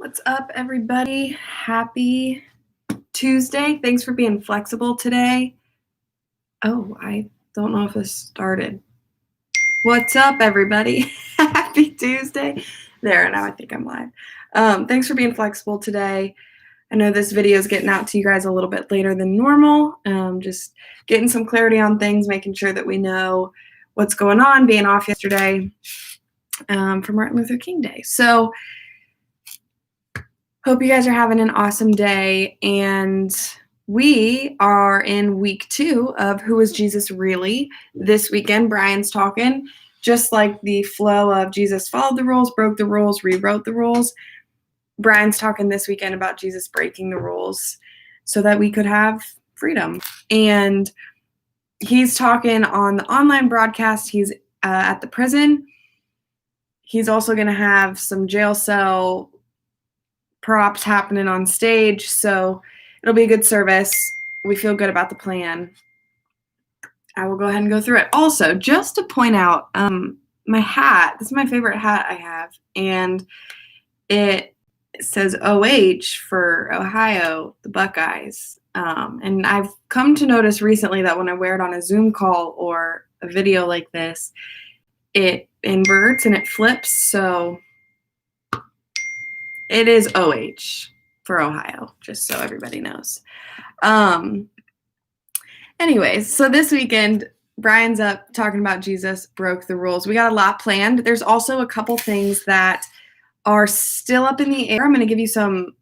What's up, everybody? Happy Tuesday. Thanks for being flexible today. Oh, I don't know if this started. What's up, everybody? Happy Tuesday. There, now I think I'm live. Thanks for being flexible today. I know this video is getting out to you guys a little bit later than normal. Just getting some clarity on things, making sure that we know what's going on, being off yesterday from Martin Luther King Day. So hope you guys are having an awesome day, and we are in week 2 of Who is Jesus Really? This weekend, Brian's talking, just like the flow of Jesus followed the rules, broke the rules, rewrote the rules. Brian's talking this weekend about Jesus breaking the rules so that we could have freedom. And he's talking on the online broadcast. He's at the prison. He's also going to have some jail cell props happening on stage, so it'll be a good service. We feel good about the plan. I will go ahead and go through it. Also, just to point out, my hat, this is my favorite hat I have, and it says OH for Ohio, the Buckeyes. And I've come to notice recently that when I wear it on a Zoom call or a video like this, it inverts and it flips, so it is OH for Ohio, just so everybody knows. Anyways, so this weekend, Brian's up talking about Jesus broke the rules. We got a lot planned. There's also a couple things that are still up in the air. I'm going to give you some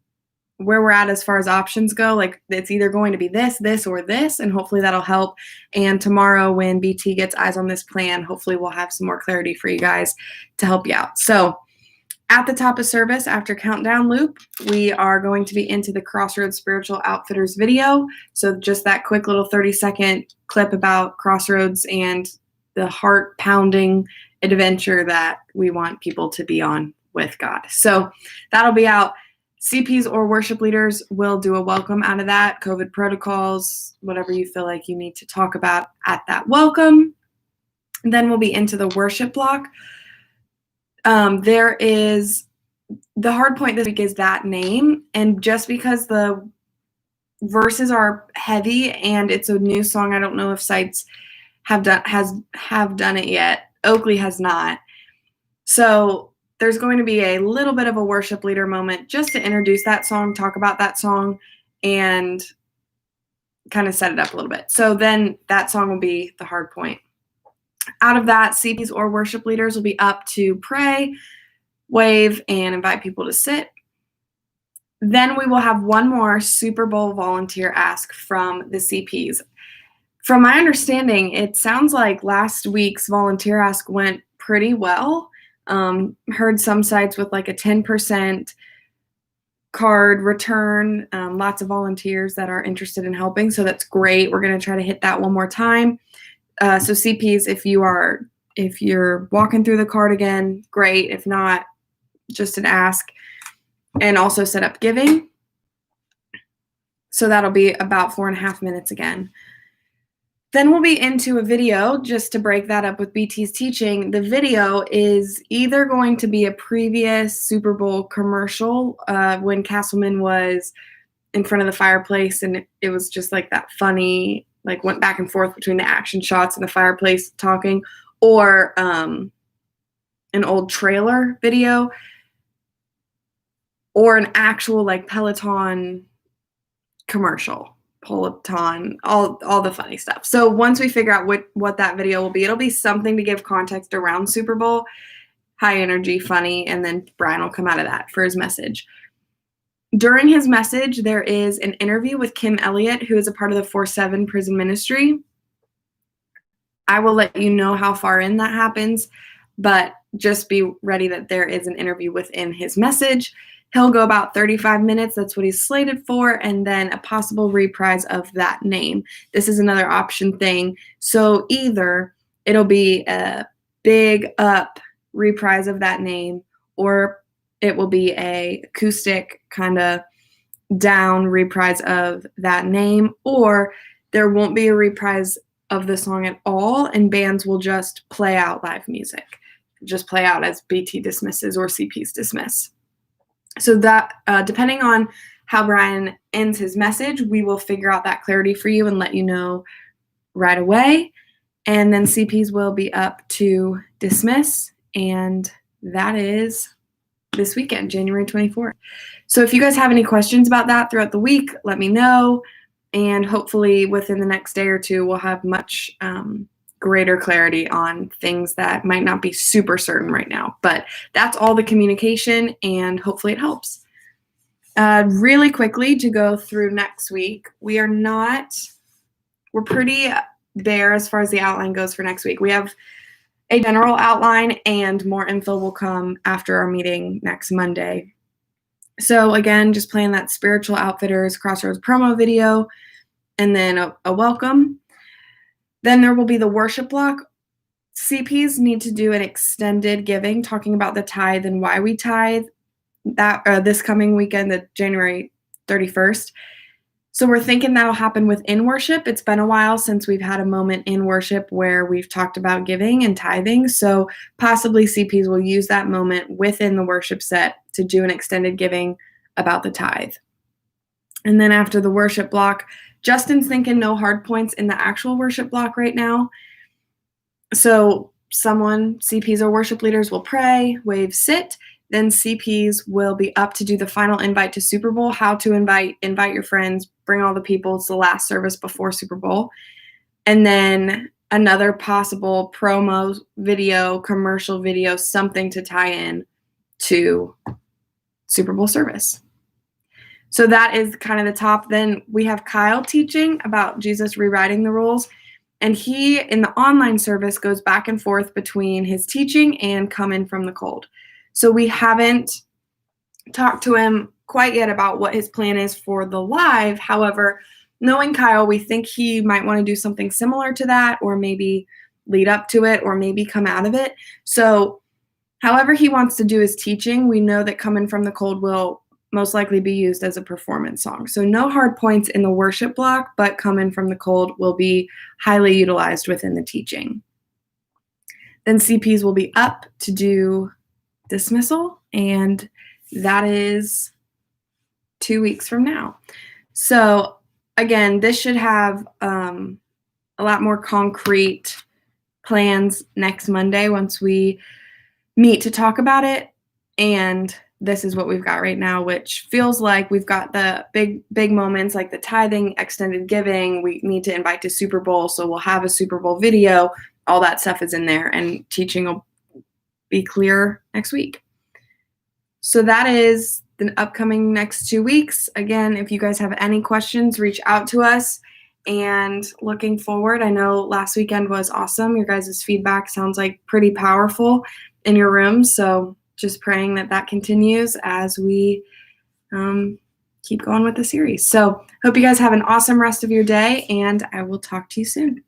where we're at as far as options go. Like, it's either going to be this, this, or this, and hopefully that'll help. And tomorrow when BT gets eyes on this plan, hopefully we'll have some more clarity for you guys to help you out. So at the top of service, after Countdown Loop, we are going to be into the Crossroads Spiritual Outfitters video. So just that quick little 30-second clip about Crossroads and the heart-pounding adventure that we want people to be on with God. So that'll be out. CPs or worship leaders will do a welcome out of that, COVID protocols, whatever you feel like you need to talk about at that welcome. And then we'll be into the worship block. There is the hard point this week is that name, and just because the verses are heavy and it's a new song, I don't know if sites have done it yet. Oakley has not. So there's going to be a little bit of a worship leader moment just to introduce that song, talk about that song, and kind of set it up a little bit. So then that song will be the hard point. Out of that, CPs or worship leaders will be up to pray, wave, and invite people to sit. Then we will have one more Super Bowl volunteer ask from the CPs. From my understanding, it sounds like last week's volunteer ask went pretty well. Heard some sites with like a 10% card return, lots of volunteers that are interested in helping, so that's great. We're going to try to hit that one more time. So CPs, if you're walking through the card again, great. If not, just an ask. And also set up giving. So that'll be about 4.5 minutes again. Then we'll be into a video just to break that up with BT's teaching. The video is either going to be a previous Super Bowl commercial when Castleman was in front of the fireplace, and it was just like that funny, like went back and forth between the action shots and the fireplace talking, or an old trailer video, or an actual like Peloton commercial, all the funny stuff. So once we figure out what that video will be, it'll be something to give context around Super Bowl, high energy, funny, and then Brian will come out of that for his message. During his message, there is an interview with Kim Elliott, who is a part of the 4-7 prison ministry. I will let you know how far in that happens, but just be ready that there is an interview within his message. He'll go about 35 minutes. That's what he's slated for, and then a possible reprise of that name. This is another option thing. So either it'll be a big up reprise of that name, or it will be a acoustic kind of down reprise of that name, or there won't be a reprise of the song at all, and bands will just play out live music. Just play out as BT dismisses or CPs dismiss. So that depending on how Brian ends his message, we will figure out that clarity for you and let you know right away. And then CPs will be up to dismiss, and that is this weekend, January 24th. So if you guys have any questions about that throughout the week, let me know. And hopefully within the next day or two, we'll have much greater clarity on things that might not be super certain right now. But that's all the communication, and hopefully it helps. Really quickly to go through next week, we're pretty bare as far as the outline goes for next week. We have a general outline, and more info will come after our meeting next Monday. So again, just playing that Spiritual Outfitters Crossroads promo video, and then a welcome. Then there will be the worship block. CPs need to do an extended giving, talking about the tithe and why we tithe this coming weekend, the January 31st. So we're thinking that'll happen within worship. It's been a while since we've had a moment in worship where we've talked about giving and tithing. So possibly CPs will use that moment within the worship set to do an extended giving about the tithe. And then after the worship block, Justin's thinking no hard points in the actual worship block right now. So CPs or worship leaders will pray, wave, sit. Then CPs will be up to do the final invite to Super Bowl, how to invite your friends, bring all the people. It's the last service before Super Bowl. And then another possible promo video, commercial video, something to tie in to Super Bowl service. So that is kind of the top. Then we have Kyle teaching about Jesus rewriting the rules. And he, in the online service, goes back and forth between his teaching and coming from the cold. So we haven't talked to him quite yet about what his plan is for the live. However, knowing Kyle, we think he might want to do something similar to that, or maybe lead up to it, or maybe come out of it. So however he wants to do his teaching, we know that Coming from the Cold will most likely be used as a performance song. So no hard points in the worship block, but Coming from the Cold will be highly utilized within the teaching. Then CPs will be up to do dismissal, and that is 2 weeks from now. So again, this should have a lot more concrete plans next Monday once we meet to talk about it. And this is what we've got right now, which feels like we've got the big moments like the tithing, extended giving. We need to invite to Super Bowl, so we'll have a Super Bowl video. All that stuff is in there, and teaching will be clear next week. So that is the upcoming next 2 weeks. Again, if you guys have any questions, reach out to us. And looking forward, I know last weekend was awesome. Your guys' feedback sounds like pretty powerful in your rooms. So just praying that continues as we keep going with the series. So hope you guys have an awesome rest of your day, and I will talk to you soon.